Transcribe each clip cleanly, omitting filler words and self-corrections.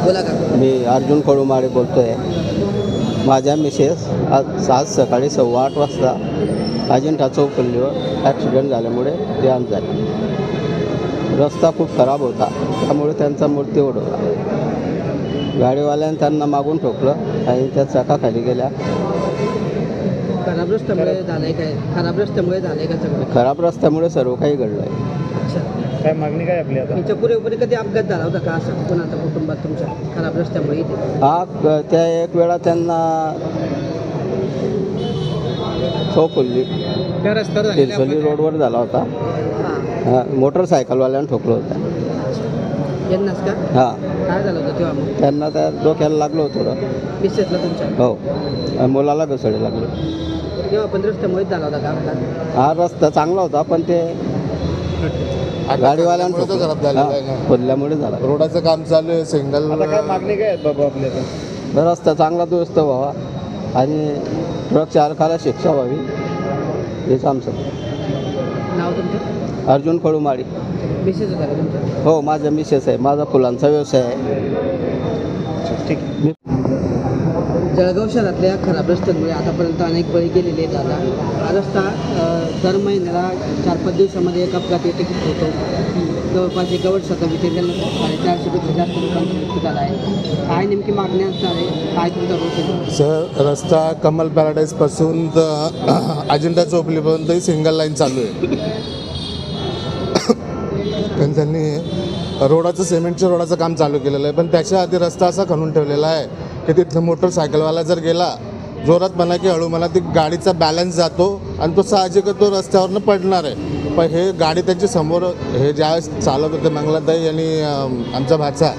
बोला का? मी अर्जुन कडुमाळे बोलतो आहे. माझ्या मिसेस आज सकाळी 8:15 वाजता अजिंठा चौपल्लीवर ॲक्सिडेंट झाल्यामुळे देहांत झाले. रस्ता खूप खराब होता, त्यामुळे त्यांचा मृत्यू ओढवला. गाडीवाल्याने त्यांना मागून ठोकलं आणि त्या चाकाखाली गेल्या. खराब रस्त्यामुळे झालंय काय? खराब रस्त्यामुळे झालंय का सगळं? खराब रस्त्यामुळे सर्व काही घडलं आहे. अच्छा, काय मागणी काय आपली आता? याच्या पूर्वी कधी अपघात झाला होता का असं कोणाचा कुटुंबात तुमच्या खराब रस्त्यामुळे इथे? त्या एक वेळा त्यांना चौपल्ली त्या रस्त्यावर तिरसोली रोडवर झाला होता. मोटरसायकलवाल्यानं ठोकलं होतं. यांनाच का? हां, काय झालं होतं तेव्हा मग? त्यांना त्या डोक्याला लागलं होतं थोडं. मिसेसला तुमच्या? हो, आणि मुलाला घसरले लागले. तेव्हा पण रस्त्यामुळेच झाला होता का अपघात? हा रस्ता चांगला होता, पण ते गाडीवाल्यानं खोदल्यामुळे झाला. रोडाचं काम चालू आहे. सिंगल आता काय मागणी काय आहेत बाबा आपल्या आता? रस्ता चांगला दुरुस्त व्हावा आणि ट्रक चालकाला शिक्षा व्हावी, हेच आमचं. नाव तुमचं? अर्जुन कडुमाळे. मिसेस होता का तुमच्या? हो, माझा मिसेस आहे. माझा फुलांचा व्यवसाय आहे. ठीक आहे. जळगाव शहरातल्या खराब रस्त्यांमुळे आतापर्यंत अनेक बळी गेलेले आहेत. आता हा रस्ता दर महिन्याला 4-5 दिवसामध्ये एक अपघात येते होतो. जवळपास एका वर्षाचा विचारल्यानं 450पेक्षा जास्त लोकांचा मृत्यू झाला आहे. काय नेमकी मागणी असणार आहे? काय तुमचा रोष आहे? सर, रस्ता कमल पॅराडाईजपासून तर अजिंठा चौपलीपर्यंतही सिंगल लाईन चालू आहे. पण त्यांनी सिमेंटच्या रोडाचं काम चालू केलेलं आहे. पण त्याच्या आधी रस्ता असा खणून ठेवलेला आहे की तिथलं मोटरसायकलवाला जर गेला जोरात म्हणा की हळू म्हणा, ती गाडीचा बॅलन्स जातो आणि तो साहजिकच तो रस्त्यावरनं पडणार आहे. पण हे गाडी त्यांच्या समोर, हे ज्यावेळेस चालत होते मंगलाताई आणि आमचा भाचा,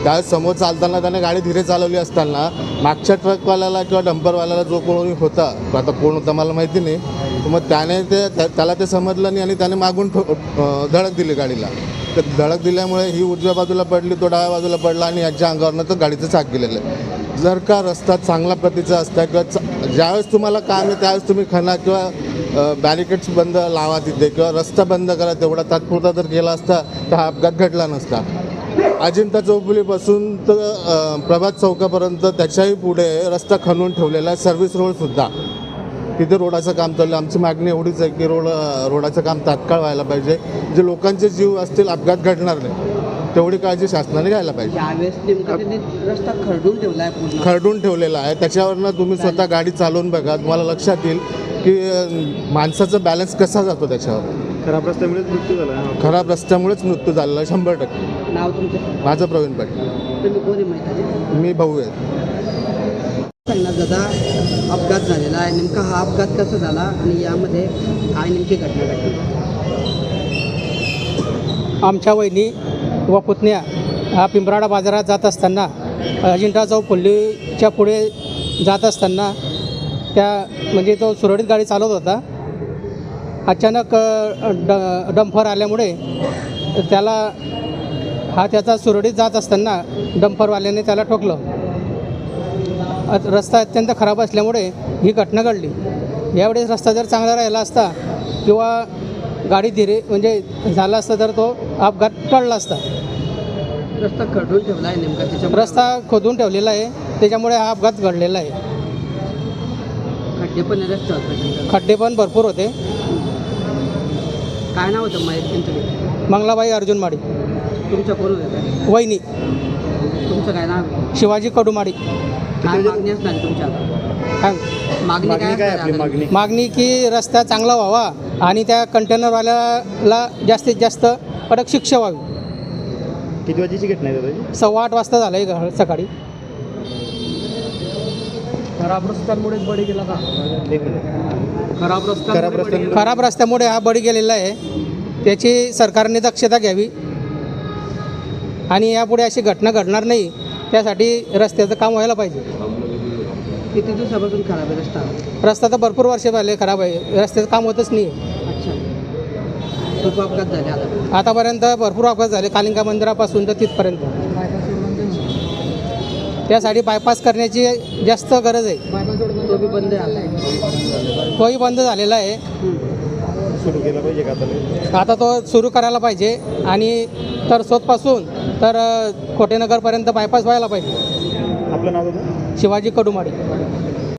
त्यावेळेस समोर चालताना त्याने गाडी धीरे चालवली असताना मागच्या ट्रकवाल्याला किंवा डंपरवाल्याला जो कोणी होता, आता कोण होता मला माहिती नाही, मग त्याला ते समजलं नाही आणि त्याने मागून धडक दिली गाडीला. तर धडक दिल्यामुळे ही उजव्या बाजूला पडली, तो डाव्या बाजूला पडला आणि याच्या अंगावरनं तो गाडीचं चाक गेलेलं आहे. जर का रस्ता चांगला प्रतीचा असता किंवा ज्यावेळेस तुम्हाला काम आहे त्यावेळेस तुम्ही खणा किंवा बॅरिकेड्स बंद लावा तिथे किंवा रस्ता बंद करा, तेवढा तात्पुरता जर केला असता तर हा अपघात घडला नसता. अजिंठा चौफुलीपासून तर प्रभात चौकापर्यंत त्याच्याही पुढे रस्ता खणून ठेवलेला आहे. सर्व्हिस रोडसुद्धा तिथे रोडाचं काम चाललं. आमची मागणी एवढीच आहे की रोडाचं काम तात्काळ व्हायला पाहिजे. जे लोकांचे जीव असतील, अपघात घडणार नाही, तेवढी काळजी शासनाने घ्यायला पाहिजे. यावेळेस नेमका त्यांनी रस्ता खरडून ठेवला आहे, पूर्ण खरडून ठेवलेला आहे. त्याच्यावरनं तुम्ही स्वतः गाडी चालवून बघा, तुम्हाला लक्षात येईल की माणसाचा बॅलन्स कसा जातो त्याच्यावर. खराब रस्त्यामुळेच मृत्यू झाला. खराब रस्त्यामुळेच मृत्यू झालेला 100%. नाव तुमचं? माझं प्रवीण पाटील. तुम्ही कोणी माहिती आहे? मी भाऊ आहे. सांगणार दादा, अपघात झालेला आहे, नेमका हा अपघात कसा झाला आणि यामध्ये काय नेमकी घटना घडली? आमच्या वहिनी व पुतण्या हा पिंपराडा बाजारात जात असताना अजिंठा चौफुलीच्या पुढे जात असताना म्हणजे तो सुरळीत गाडी चालवत होता. अचानक डंपर आल्यामुळे त्याचा सुरळीत जात असताना डंपरवाल्याने त्याला ठोकलं. रस्ता अत्यंत खराब असल्यामुळे ही घटना घडली. यावेळेस रस्ता जर चांगला राहिला असता किंवा गाडी धीरे झाला असता तर तो अपघात टळला असता. रस्ता खरडून ठेवला आहे नेमका त्याच्यामुळे? रस्ता खोदून ठेवलेला आहे, त्याच्यामुळे हा अपघात घडलेला आहे. खड्डे पण रस्त्यावर? खड्डे पण भरपूर होते. काय नाव होतं माहीत त्यांचं? मंगलाबाई अर्जुन माडी. तुमच्या कोण होतं? वहिनी. तुमचं काय नाव? शिवाजी कडुमाडी. काय मागणी असणार तुमच्या? मागणी काय आपली मागणी की रस्ता चांगला व्हावा आणि त्या कंटेनरवाल्याला जास्तीत जास्त कडक शिक्षा व्हावी. किती वाजेची घटना आहे दादा? 8:15 वाजता झालं आहे सकाळी. खराब रस्त्यांमुळेच बळी गेला का? खराब रस्त्यामुळे हा बळी गेलेला आहे. त्याची सरकारने दक्षता घ्यावी आणि यापुढे अशी घटना घडणार नाही त्यासाठी रस्त्याचं काम व्हायला पाहिजे. किती दिवसापासून खराब आहे रस्ता? रस्ता तर भरपूर वर्ष झाले खराब आहे, रस्त्याचं काम होतच नाही. अच्छा. खूप अपघात झाले आता. आतापर्यंत भरपूर अपघात झाले कालिंका मंदिरापासून तर तिथपर्यंत. त्यासाठी बायपास करण्याची जास्त गरज आहे. तो बी बंद आहे आता. तोही बंद झालेला आहे. सुरू केला पाहिजे का आता? आता तो सुरू करायला पाहिजे आणि तरसोदपासून तर खोटेनगरपर्यंत बायपास व्हायला पाहिजे. आपलं नाव दादा? शिवाजी कडुमाडी.